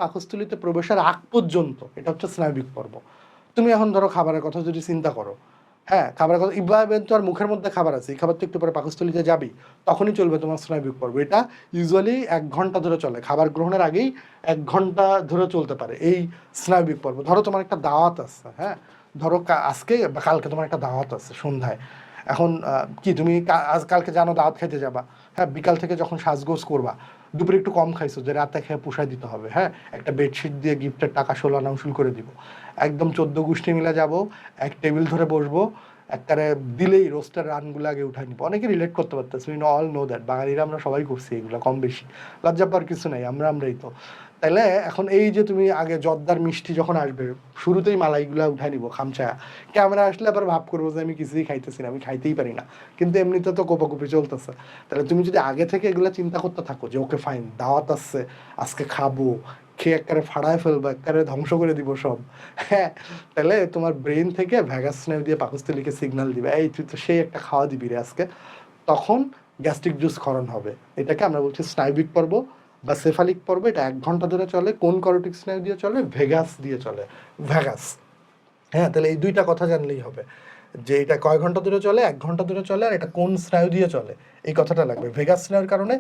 পাকস্থলীতে প্রবেশের আগ পর্যন্ত এটা হচ্ছে স্নায়বিক পর্ব। তুমি এখন ধরো খাবারের কথা যদি চিন্তা করো, হ্যাঁ খাবারের কথা ইভেন তো আর মুখের মধ্যে খাবার আছে, এই খাবার তো একটু পরে পাকস্থলীতে যাবেই, তখনই চলবে তোমার স্নায়বিক পর্ব। এটা ইউজুয়ালি 1 ঘন্টা ধরে চলে, খাবার গ্রহণের আগেই 1 ঘন্টা ধরে চলতে পারে এই স্নায়বিক পর্ব। ধরো তোমার একটা দাওয়াত আছে, হ্যাঁ ধরো আজকে বা কালকে তোমার একটা দাওয়াত আছে সন্ধ্যায়, এখন কি তুমি আজ কালকে জানো দাওয়াত খাইতে যাবা, হ্যাঁ বিকাল থেকে যখন সাজগোজ করবা, দুপুরে একটু কম খাইছো যে রাতে খেয়ে পুষায় দিতে হবে, হ্যাঁ একটা বেডশিট দিয়ে গিফটের টাকা 16 আনা উসুল করে দিব, একদম 14 গোষ্ঠী মিলে যাব, এক টেবিল ধরে বসবো, একবারে দিলেই রোস্টার রানগুলো আগে উঠাই নিবো। অনেকে রিলেট করতে পারতেছে, উই অল নো দ্যাট, বাঙালিরা আমরা সবাই করছি এগুলো কম বেশি, লজ্জা পাওয়ার কিছু নাই, আমরাই তো। তাইলে এখন এই যে তুমি আগে জর্দার মিষ্টি যখন আসবে, শুরুতেই মালাইগুলা উঠাই নিবো খামচা, ক্যামেরা আসলে আবার ভাব করবো যে আমি কিছুই খাইতেছি না, আমি খাইতেই পারি না, কিন্তু এমনিতে তো কোপাকুপি চলতেছে। তাহলে তুমি যদি আগে থেকে এগুলো চিন্তা করতে থাকো যে ওকে ফাইন দাওয়াত আসছে, আজকে খাবো, খেয়ে একবারে ফাড়ায় ফেলবো, একবারে ধ্বংস করে দিব সব, হ্যাঁ তাহলে তোমার ব্রেন থেকে ভ্যাগাস স্নায়ু দিয়ে পাকস্থলীকে সিগন্যাল দিবে, এই তুই তো সেই একটা খাওয়া দিবি রে আজকে, তখন গ্যাস্ট্রিক জুস ক্ষরণ হবে। এটাকে আমরা বলছি স্নায়বিক পর্ব বা সেফালিক পর্ব। এটা 1 ঘন্টা ধরে চলে। কোন করোটিক স্নায়ু দিয়ে চলে? ভেগাস দিয়ে চলে, ভ্যাগাস। হ্যাঁ তাহলে এই দুইটা কথা জানলেই হবে যে এটা কয় ঘন্টা ধরে চলে, 1 ঘন্টা ধরে চলে, আর এটা কোন স্নায়ু দিয়ে চলে এই কথাটা লাগবে। ভেগাস স্নায়ুর কারণে